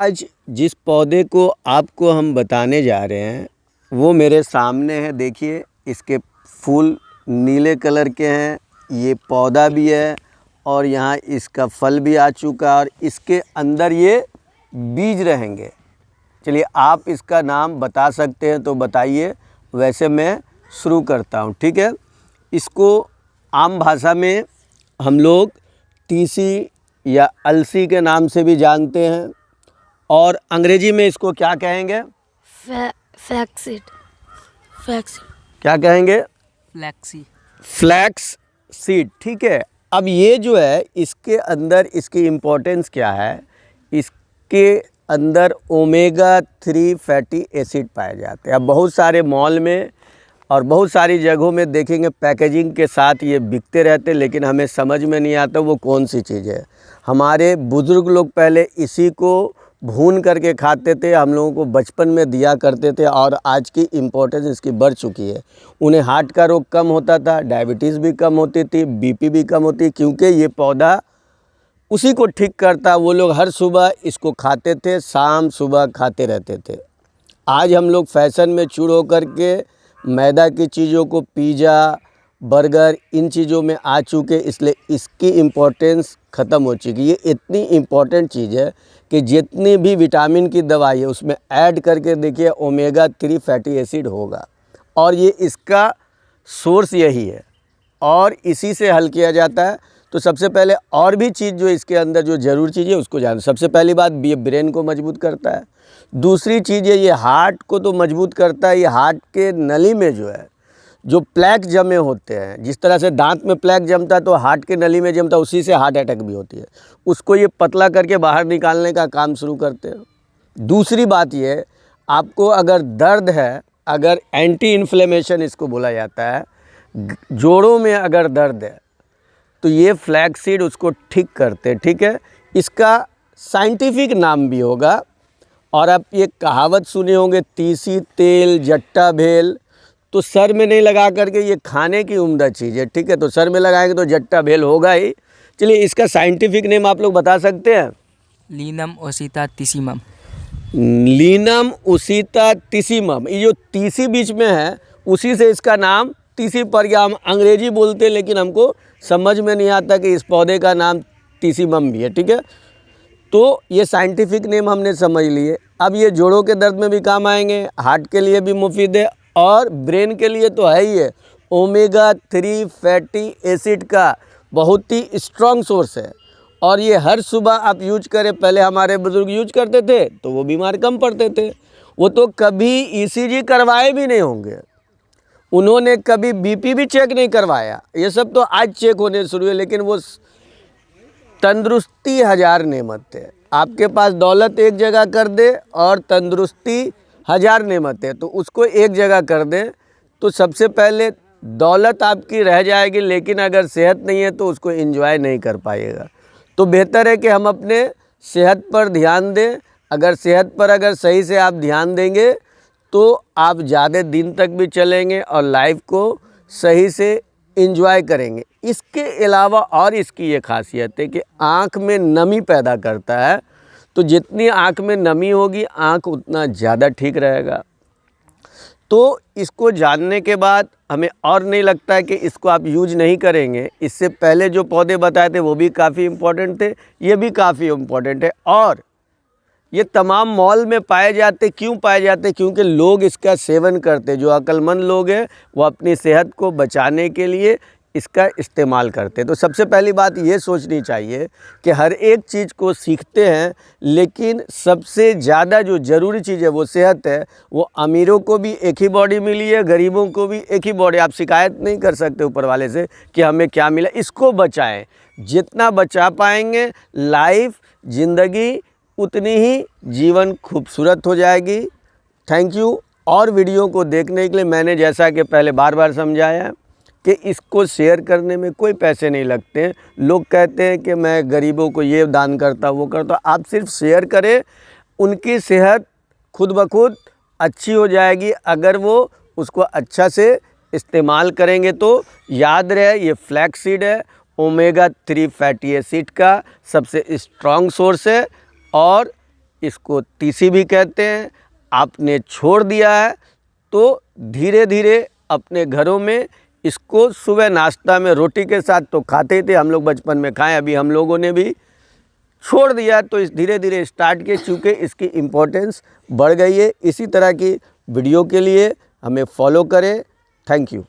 आज जिस पौधे को आपको हम बताने जा रहे हैं वो मेरे सामने है। देखिए इसके फूल नीले कलर के हैं, ये पौधा भी है और यहाँ इसका फल भी आ चुका है और इसके अंदर ये बीज रहेंगे। चलिए आप इसका नाम बता सकते हैं तो बताइए, वैसे मैं शुरू करता हूँ, ठीक है। इसको आम भाषा में हम लोग तीसी या अलसी के नाम से भी जानते हैं और अंग्रेजी में इसको क्या कहेंगे? फ्लैक्सीड। क्या कहेंगे? फ्लैक्स सीड, ठीक है। अब ये जो है इसके अंदर इसकी इम्पोर्टेंस क्या है? इसके अंदर ओमेगा 3 फैटी एसिड पाए जाते हैं। अब बहुत सारे मॉल में और बहुत सारी जगहों में देखेंगे पैकेजिंग के साथ ये बिकते रहते, लेकिन हमें समझ में नहीं आता वो कौन सी चीज़ है। हमारे बुज़ुर्ग लोग पहले इसी को भून करके खाते थे, हम लोगों को बचपन में दिया करते थे और आज की इम्पोर्टेंस इसकी बढ़ चुकी है। उन्हें हार्ट का रोग कम होता था, डायबिटीज़ भी कम होती थी, बीपी भी कम होती, क्योंकि ये पौधा उसी को ठीक करता। वो लोग हर सुबह इसको खाते थे, शाम सुबह खाते रहते थे। आज हम लोग फैशन में चूर होकर के मैदा की चीज़ों को, पिज़्ज़ा, बर्गर, इन चीज़ों में आ चुके, इसलिए इसकी इम्पोर्टेंस ख़त्म हो चुकी है। ये इतनी इम्पोर्टेंट चीज़ है कि जितनी भी विटामिन की दवाई है उसमें ऐड करके देखिए ओमेगा 3 फैटी एसिड होगा और ये इसका सोर्स यही है और इसी से हल किया जाता है। तो सबसे पहले और भी चीज़ जो इसके अंदर जो ज़रूरी चीज़ है उसको जानो। सबसे पहली बात, ये ब्रेन को मजबूत करता है। दूसरी चीज़ है ये हार्ट को तो मजबूत करता है। ये हार्ट के नली में जो है जो प्लेक जमे होते हैं, जिस तरह से दांत में प्लेक जमता है तो हार्ट के नली में जमता है, उसी से हार्ट अटैक भी होती है। उसको ये पतला करके बाहर निकालने का काम शुरू करते हैं। दूसरी बात ये, आपको अगर दर्द है, अगर एंटी इन्फ्लेमेशन इसको बोला जाता है, जोड़ों में अगर दर्द है तो ये फ्लैक्सीड उसको ठीक करते हैं, ठीक है। इसका साइंटिफिक नाम भी होगा और आप ये कहावत सुने होंगे, तीसी तेल जट्टा भेल। तो सर में नहीं लगा करके, ये खाने की उम्दा चीज़ है, ठीक है। तो सर में लगाएंगे तो जट्टा भेल होगा ही। चलिए इसका साइंटिफिक नेम आप लोग बता सकते हैं? लीनम ओसिता टिसिमम। लीनम ओसिता टिसिमम, ये जो तीसी बीच में है उसी से इसका नाम तीसी पड़ गया। हम अंग्रेजी बोलते हैं लेकिन हमको समझ में नहीं आता कि इस पौधे का नाम टिसिमम भी है, ठीक है। तो ये साइंटिफिक नेम हमने समझ लिए। अब ये जोड़ों के दर्द में भी काम आएंगे, हार्ट के लिए भी मुफीद है और ब्रेन के लिए तो है ही है। ओमेगा 3 फैटी एसिड का बहुत ही स्ट्रॉन्ग सोर्स है और ये हर सुबह आप यूज करें। पहले हमारे बुजुर्ग यूज करते थे तो वो बीमार कम पड़ते थे, वो तो कभी ईसीजी करवाए भी नहीं होंगे, उन्होंने कभी बीपी भी चेक नहीं करवाया। ये सब तो आज चेक होने शुरू है, लेकिन वो तंदुरुस्ती हज़ार नेमत है। आपके पास दौलत एक जगह कर दे और तंदुरुस्ती हज़ार नेमत है, तो उसको एक जगह कर दें तो सबसे पहले दौलत आपकी रह जाएगी, लेकिन अगर सेहत नहीं है तो उसको एंजॉय नहीं कर पाइएगा। तो बेहतर है कि हम अपने सेहत पर ध्यान दें। अगर सेहत पर अगर सही से आप ध्यान देंगे तो आप ज़्यादा दिन तक भी चलेंगे और लाइफ को सही से एंजॉय करेंगे। इसके अलावा और इसकी ये खासियत है कि आँख में नमी पैदा करता है, तो जितनी आँख में नमी होगी आँख उतना ज़्यादा ठीक रहेगा। तो इसको जानने के बाद हमें और नहीं लगता है कि इसको आप यूज नहीं करेंगे। इससे पहले जो पौधे बताए थे वो भी काफ़ी इम्पोर्टेंट थे, ये भी काफ़ी इम्पोर्टेंट है और ये तमाम मॉल में पाए जाते। क्यों पाए जाते? क्योंकि लोग इसका सेवन करते। जो अक्लमंद लोग हैं वो अपनी सेहत को बचाने के लिए इसका इस्तेमाल करते। तो सबसे पहली बात ये सोचनी चाहिए कि हर एक चीज़ को सीखते हैं, लेकिन सबसे ज़्यादा जो ज़रूरी चीज़ है वो सेहत है। वो अमीरों को भी एक ही बॉडी मिली है, गरीबों को भी एक ही बॉडी। आप शिकायत नहीं कर सकते ऊपर वाले से कि हमें क्या मिला। इसको बचाएं, जितना बचा पाएंगे लाइफ, ज़िंदगी उतनी ही जीवन खूबसूरत हो जाएगी। Thank you. और वीडियो को देखने के लिए मैंने जैसा कि पहले बार बार समझाया कि इसको शेयर करने में कोई पैसे नहीं लगते हैं। लोग कहते हैं कि मैं गरीबों को ये दान करता वो करता, आप सिर्फ शेयर करें, उनकी सेहत खुद ब खुद अच्छी हो जाएगी अगर वो उसको अच्छा से इस्तेमाल करेंगे। तो याद रहे ये फ्लैक्सीड है, ओमेगा 3 फैटी एसिड का सबसे स्ट्रॉन्ग सोर्स है और इसको तीसी भी कहते हैं। आपने छोड़ दिया है तो धीरे धीरे अपने घरों में इसको सुबह नाश्ता में रोटी के साथ तो खाते थे, हम लोग बचपन में खाएं, अभी हम लोगों ने भी छोड़ दिया तो इस धीरे धीरे स्टार्ट किए, चूँकि इसकी इम्पोर्टेंस बढ़ गई है। इसी तरह की वीडियो के लिए हमें फॉलो करें। Thank you.